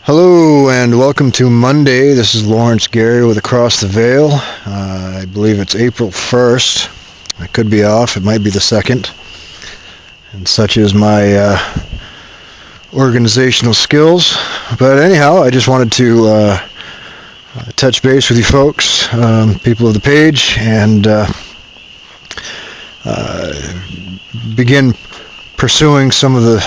Hello and welcome to Monday. This is Lawrence Gary with Across the Veil. I believe it's April 1st. I could be off. It might be the 2nd. And such is my organizational skills. But anyhow, I just wanted to touch base with you folks, people of the page, and begin pursuing some of the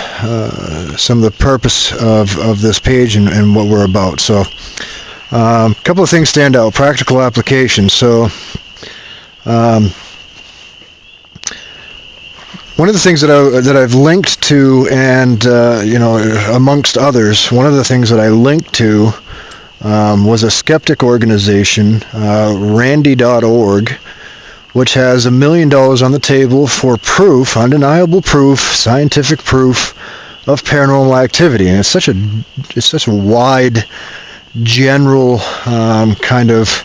purpose of this page and what we're about. So a couple of things stand out. Practical application. So one of the things that I've linked to, and amongst others, one of the things that I linked to was a skeptic organization, Randy.org, which has $1 million on the table for proof, undeniable proof, scientific proof of paranormal activity. And it's such a wide, general kind of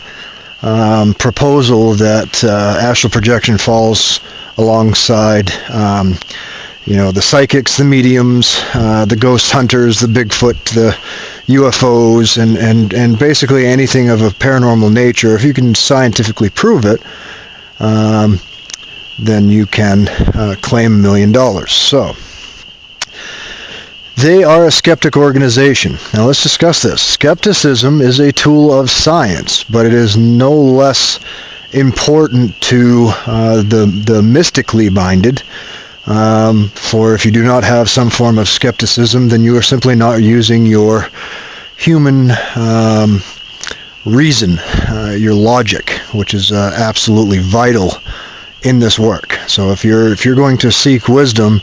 proposal that astral projection falls alongside, the psychics, the mediums, the ghost hunters, the Bigfoot, the UFOs, and basically anything of a paranormal nature. If you can scientifically prove it, then you can claim $1 million. So they are a skeptic organization. Now let's discuss this. Skepticism is a tool of science, but it is no less important to the mystically minded. For if you do not have some form of skepticism, then you are simply not using your human reason, your logic, which is absolutely vital in this work. So if you're going to seek wisdom,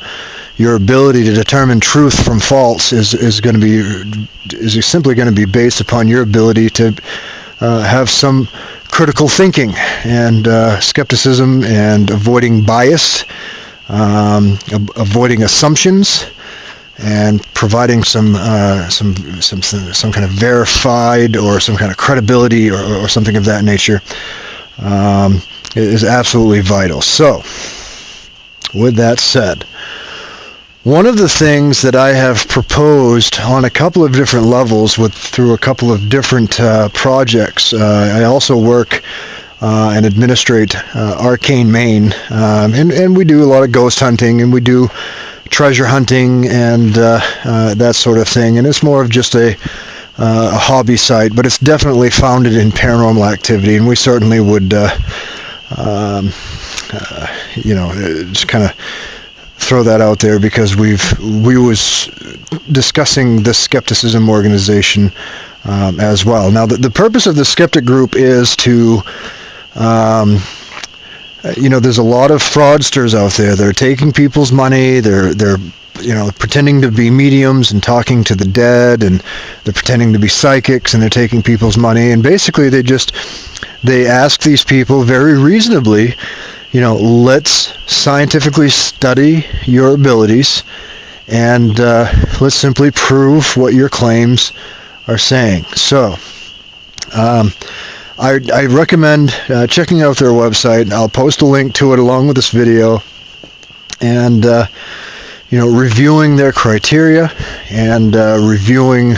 your ability to determine truth from false is simply going to be based upon your ability to have some critical thinking and skepticism, and avoiding bias, avoiding assumptions, and providing some kind of verified or some kind of credibility or something of that nature is absolutely vital. So, with that said, one of the things that I have proposed on a couple of different levels through a couple of different projects, I also work and administrate Arcane Maine, and we do a lot of ghost hunting, and we do treasure hunting and that sort of thing, and it's more of just a hobby site, but it's definitely founded in paranormal activity, and we certainly would just kind of throw that out there, because we was discussing the skepticism organization as well. Now the purpose of the skeptic group is to there's a lot of fraudsters out there that are taking people's money. They're pretending to be mediums and talking to the dead, and they're pretending to be psychics, and they're taking people's money. And basically, they ask these people very reasonably, let's scientifically study your abilities, and let's simply prove what your claims are saying. So, I recommend checking out their website. I'll post a link to it along with this video, and reviewing their criteria, and reviewing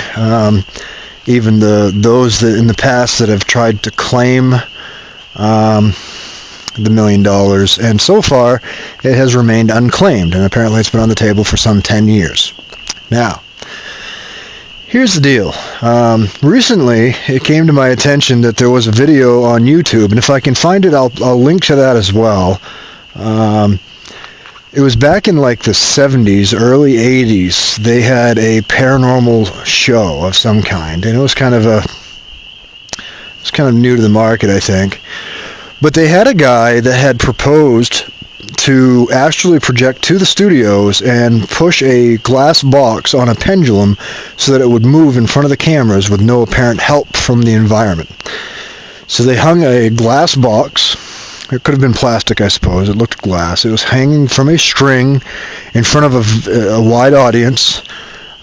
even those that in the past that have tried to claim the $1 million, and so far it has remained unclaimed, and apparently it's been on the table for some 10 years. Now, here's the deal. Recently, it came to my attention that there was a video on YouTube, and if I can find it, I'll link to that as well. It was back in like the 70s, early 80s. They had a paranormal show of some kind, and it was kind of new to the market, I think. But they had a guy that had proposed to astrally project to the studios and push a glass box on a pendulum so that it would move in front of the cameras with no apparent help from the environment. So they hung a glass box. It could have been plastic, I suppose. It looked glass. It was hanging from a string in front of a wide audience.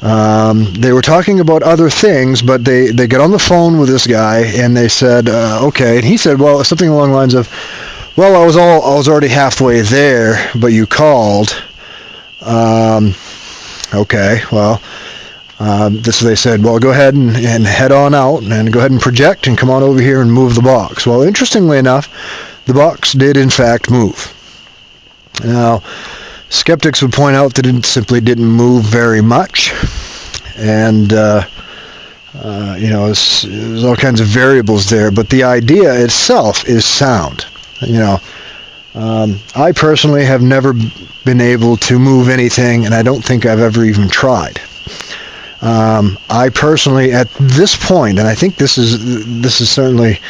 They were talking about other things, but they got on the phone with this guy, and they said, okay. And he said, well, something along the lines of, well, I was already halfway there, but you called. Okay, well, So they said, well, go ahead and head on out and go ahead and project and come on over here and move the box. Well, interestingly enough, the box did in fact move. Now, skeptics would point out that it simply didn't move very much, and there's all kinds of variables there, but the idea itself is sound. I personally have never been able to move anything, and I don't think I've ever even tried. I personally, at this point, and I think this is certainly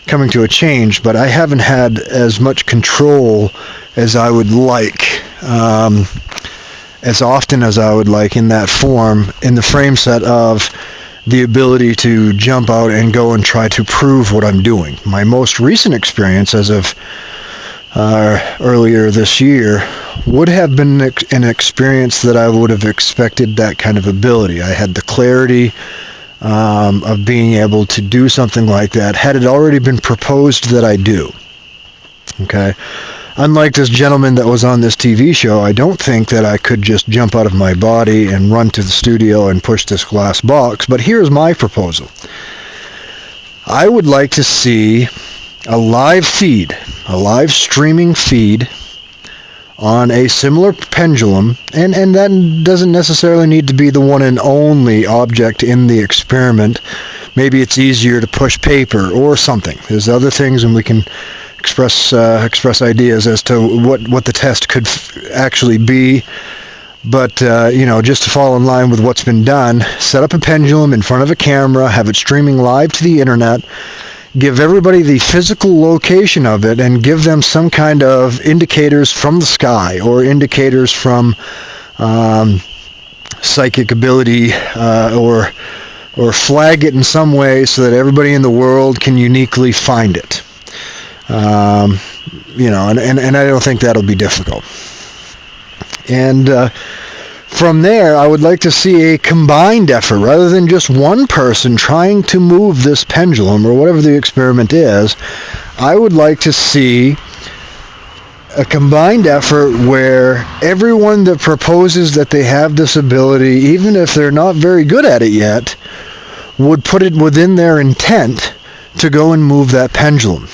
coming to a change, but I haven't had as much control as I would like, as often as I would like in that form, in the frame set of the ability to jump out and go and try to prove what I'm doing. My most recent experience as of earlier this year would have been an experience that I would have expected that kind of ability. I had the clarity of being able to do something like that had it already been proposed that I do. Okay? Unlike this gentleman that was on this TV show, I don't think that I could just jump out of my body and run to the studio and push this glass box, but here's my proposal. I would like to see a live feed, a live streaming feed on a similar pendulum, and that doesn't necessarily need to be the one and only object in the experiment. Maybe it's easier to push paper or something. There's other things, and we can express ideas as to what the test could actually be. But just to fall in line with what's been done, set up a pendulum in front of a camera, have it streaming live to the internet, give everybody the physical location of it, and give them some kind of indicators from the sky or indicators from psychic ability, or flag it in some way so that everybody in the world can uniquely find it. And I don't think that'll be difficult. And from there, I would like to see a combined effort, rather than just one person trying to move this pendulum or whatever the experiment is. I would like to see a combined effort where everyone that proposes that they have this ability, even if they're not very good at it yet, would put it within their intent to go and move that pendulum.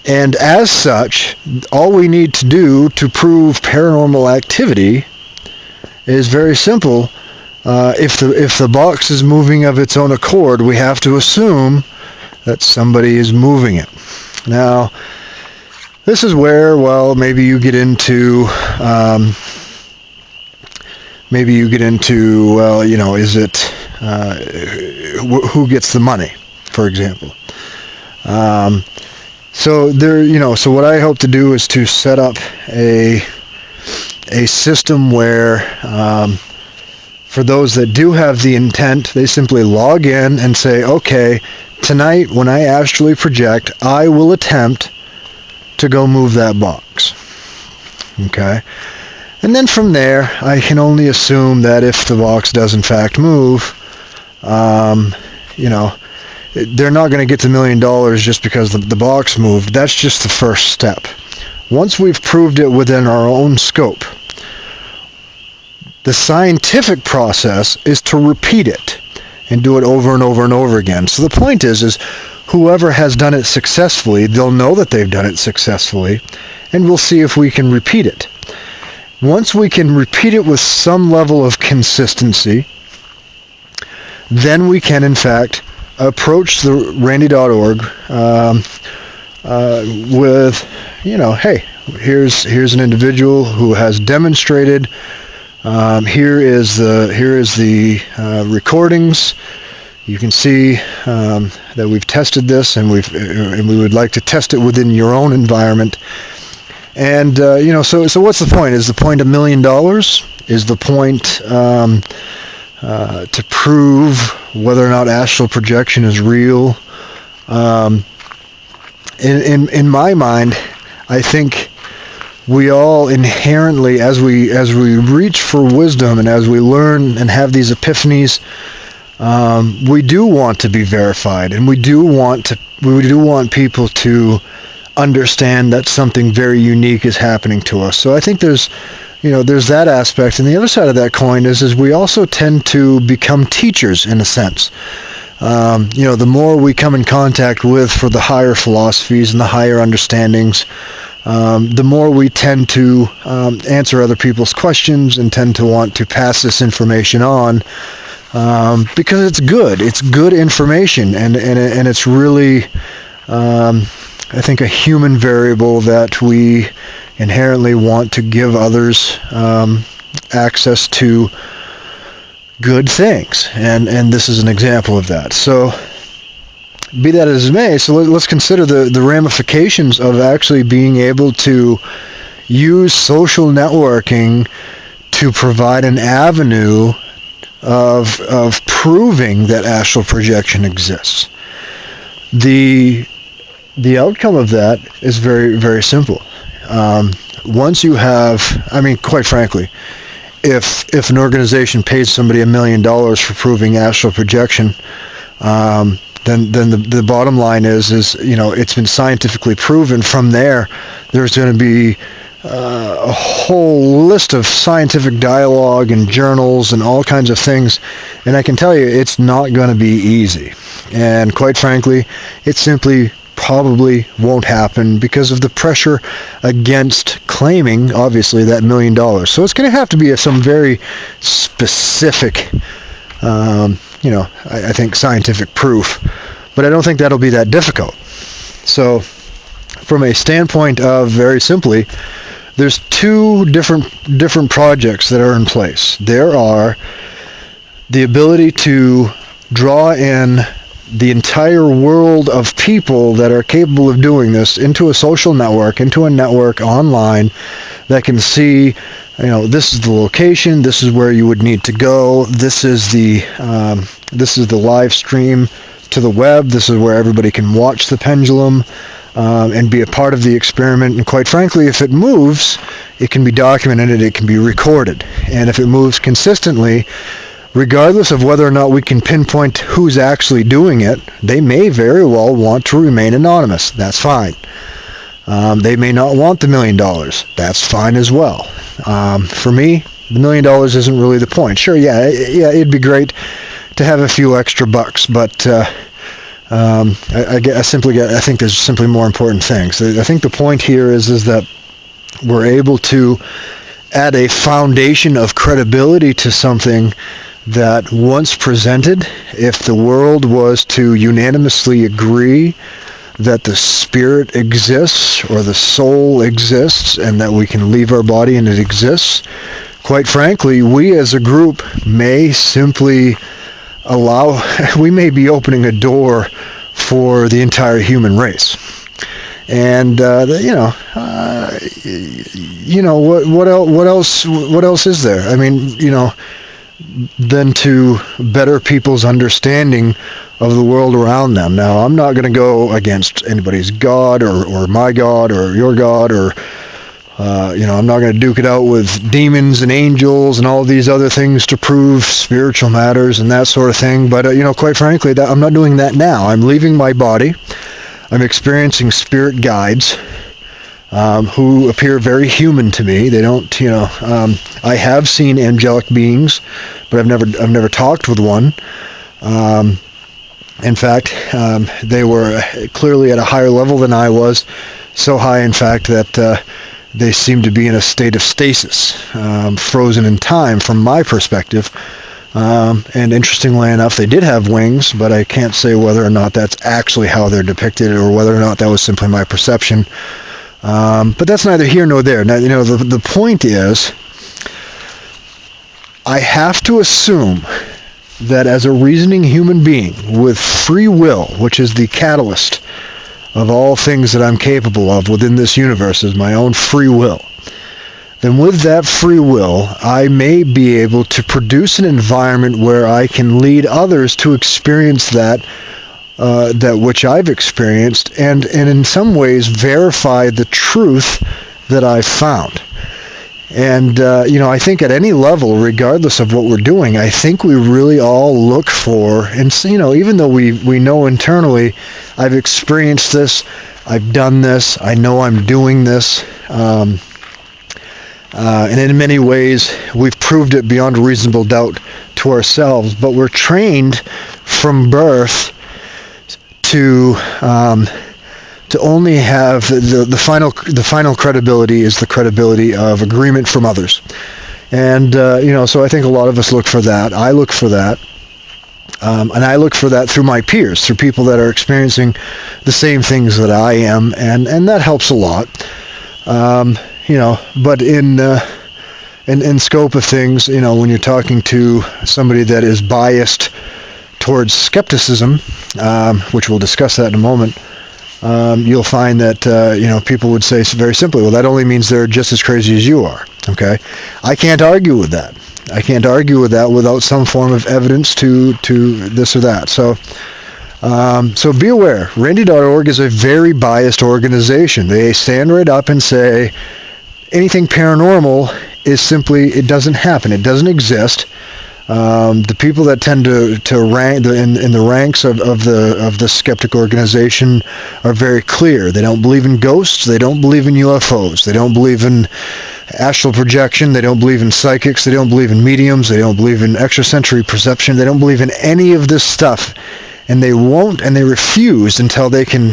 And as such, all we need to do to prove paranormal activity is very simple. If the box is moving of its own accord, we have to assume that somebody is moving it. Now, this is where, maybe you get into, is it, who gets the money, for example. So what I hope to do is to set up a system where, for those that do have the intent, they simply log in and say, okay, tonight when I astrally project, I will attempt to go move that box. Okay? And then from there, I can only assume that if the box does in fact move, they're not going to get the $1 million just because the box moved. That's just the first step. Once we've proved it within our own scope, the scientific process is to repeat it and do it over and over and over again. So the point is whoever has done it successfully, they'll know that they've done it successfully, and we'll see if we can repeat it. Once we can repeat it with some level of consistency, then we can, in fact, approach the Randy.org with, hey, here's an individual who has demonstrated. Here is the recordings. You can see that we've tested this, and we would like to test it within your own environment. And so what's the point? Is the point $1 million? Is the point to prove whether or not astral projection is real? In my mind, I think we all inherently, as we reach for wisdom and as we learn and have these epiphanies, we do want to be verified, and we do want people to understand that something very unique is happening to us. So I think there's that aspect. And the other side of that coin is we also tend to become teachers in a sense. The more we come in contact with for the higher philosophies and the higher understandings, the more we tend to answer other people's questions and tend to want to pass this information on, because it's good. It's good information, and it's really, I think, a human variable that we inherently want to give others access to good things, and this is an example of that. So be that as it may, so let's consider the ramifications of actually being able to use social networking to provide an avenue of proving that astral projection exists. The outcome of that is very, very simple. Once you have, quite frankly, if an organization pays somebody $1 million for proving astral projection, then the bottom line is it's been scientifically proven. From there's going to be a whole list of scientific dialogue and journals and all kinds of things, and I can tell you it's not going to be easy. And quite frankly, it simply probably won't happen because of the pressure against claiming, obviously, that $1 million. So it's going to have to be some very specific, I think, scientific proof. But I don't think that'll be that difficult. So from a standpoint of, very simply, there's two different projects that are in place. There are the ability to draw in the entire world of people that are capable of doing this into a social network, into a network online that can see, this is the location, this is where you would need to go, this is the live stream to the web, this is where everybody can watch the pendulum and be a part of the experiment. And quite frankly, if it moves, it can be documented, it can be recorded. And if it moves consistently, regardless of whether or not we can pinpoint who's actually doing it, they may very well want to remain anonymous. That's fine. They may not want the $1 million. That's fine as well. For me, the $1 million isn't really the point. Sure, yeah, it'd be great to have a few extra bucks, but I think there's simply more important things. I think the point here is that we're able to add a foundation of credibility to something that once presented, if the world was to unanimously agree that the spirit exists or the soul exists and that we can leave our body and it exists, quite frankly, we as a group may simply we may be opening a door for the entire human race. And what else is there? Than to better people's understanding of the world around them. Now, I'm not going to go against anybody's God or my God or your God, or I'm not going to duke it out with demons and angels and all these other things to prove spiritual matters and that sort of thing. But quite frankly, I'm not doing that now. I'm leaving my body. I'm experiencing spirit guides who appear very human to me. They don't, I have seen angelic beings, but I've never talked with one. In fact, they were clearly at a higher level than I was, so high, in fact, that they seemed to be in a state of stasis, frozen in time from my perspective. And interestingly enough, they did have wings, but I can't say whether or not that's actually how they're depicted or whether or not that was simply my perception. But that's neither here nor there. Now, the point is, I have to assume that as a reasoning human being with free will, which is the catalyst of all things that I'm capable of within this universe, is my own free will, then with that free will, I may be able to produce an environment where I can lead others to experience that which I've experienced, and in some ways verify the truth that I've found. And I think at any level, regardless of what we're doing, I think we really all look for, and even though we know internally, I've experienced this, I've done this. I know I'm doing this. And in many ways, we've proved it beyond a reasonable doubt to ourselves. But we're trained from birth to only have the final credibility is the credibility of agreement from others. And so I think a lot of us look for that. I look for that. And I look for that through my peers, through people that are experiencing the same things that I am, and that helps a lot. But in scope of things, when you're talking to somebody that is biased towards skepticism, which we'll discuss that in a moment, you'll find that people would say very simply, well, that only means they're just as crazy as you are. Okay, I can't argue with that. I can't argue with that without some form of evidence to this or that. So be aware. Randy.org is a very biased organization. They stand right up and say anything paranormal is simply, it doesn't happen. It doesn't exist. The people that tend to rank in the ranks of the skeptic organization are very clear. They don't believe in ghosts. They don't believe in UFOs. They don't believe in astral projection. They don't believe in psychics. They don't believe in mediums. They don't believe in extrasensory perception. They don't believe in any of this stuff, and they won't, and they refuse until they can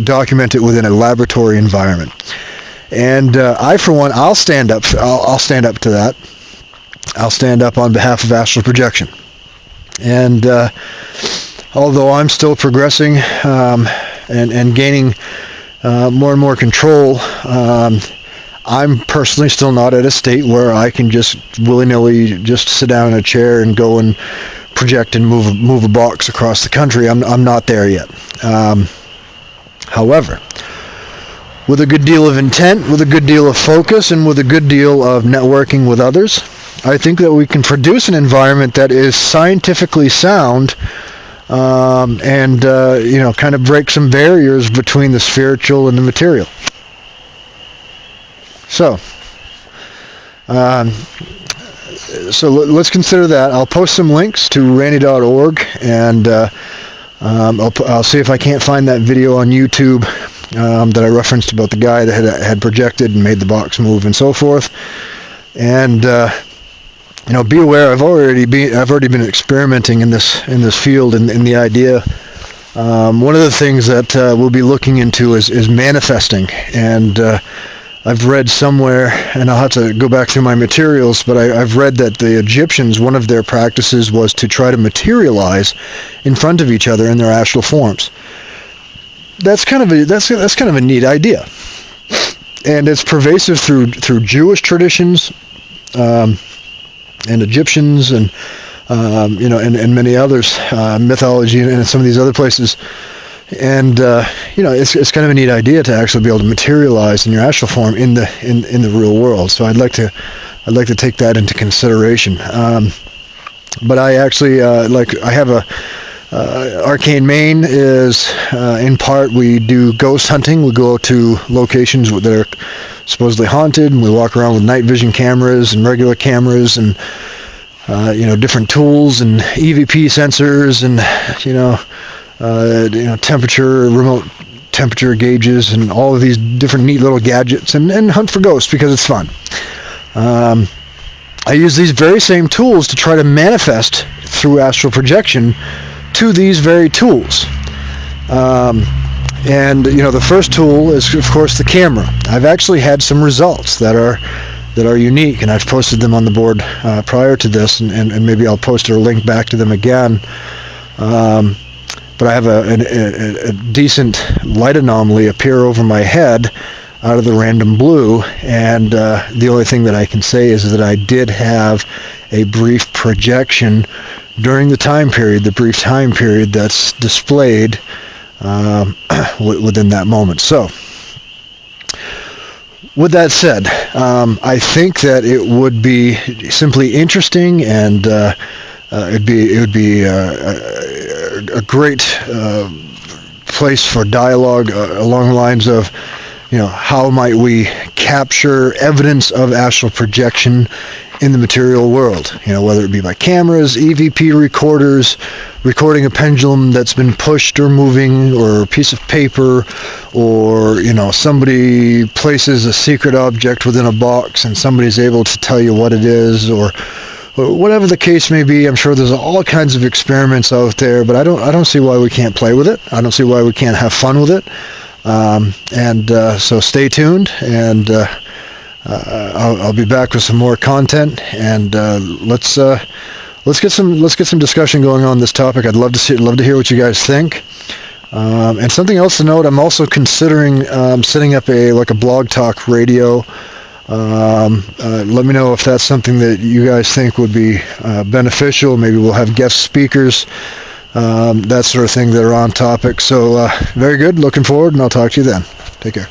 document it within a laboratory environment. And I, for one, I'll stand up to that. I'll stand up on behalf of astral projection. And although I'm still progressing and gaining more and more control, I'm personally still not at a state where I can just willy-nilly just sit down in a chair and go and project and move a box across the country. I'm not there yet. However, with a good deal of intent, with a good deal of focus, and with a good deal of networking with others, I think that we can produce an environment that is scientifically sound and kind of break some barriers between the spiritual and the material. So let's consider that. I'll post some links to Randy.org, and I'll see if I can't find that video on YouTube that I referenced about the guy that had projected and made the box move and so forth. And be aware. I've already been experimenting in this field in the idea. One of the things that we'll be looking into is manifesting, and I've read somewhere, and I'll have to go back through my materials, but I've read that the Egyptians, one of their practices was to try to materialize in front of each other in their astral forms. That's kind of a neat idea, and it's pervasive through Jewish traditions and Egyptians and and many others, mythology and some of these other places. And it's kind of a neat idea to actually be able to materialize in your astral form in the real world. So I'd like to take that into consideration. But I actually I have a Arcane Maine is in part we do ghost hunting. We go to locations that are supposedly haunted, and we walk around with night vision cameras and regular cameras and different tools and EVP sensors and temperature, remote temperature gauges, and all of these different neat little gadgets, and hunt for ghosts because it's fun. I use these very same tools to try to manifest through astral projection to these very tools. The first tool is, of course, the camera. I've actually had some results that are unique, and I've posted them on the board prior to this, and maybe I'll post a link back to them again. But I have a decent light anomaly appear over my head out of the random blue, and the only thing that I can say is that I did have a brief projection during the brief time period that's displayed within that moment. So, with that said, I think that it would be simply interesting, and it would be a great place for dialogue along the lines of, how might we capture evidence of astral projection in the material world, whether it be by cameras, EVP recorders, recording a pendulum that's been pushed or moving, or a piece of paper, or somebody places a secret object within a box and somebody's able to tell you what it is, or whatever the case may be. I'm sure there's all kinds of experiments out there, but I don't see why we can't play with it. I don't see why we can't have fun with it. So stay tuned, and I'll be back with some more content, and let's get some discussion going on this topic. I'd love to hear what you guys think. And something else to note, I'm also considering setting up a Blog Talk Radio. Let me know if that's something that you guys think would be beneficial. Maybe we'll have guest speakers, that sort of thing that are on topic. So very good. Looking forward, and I'll talk to you then. Take care.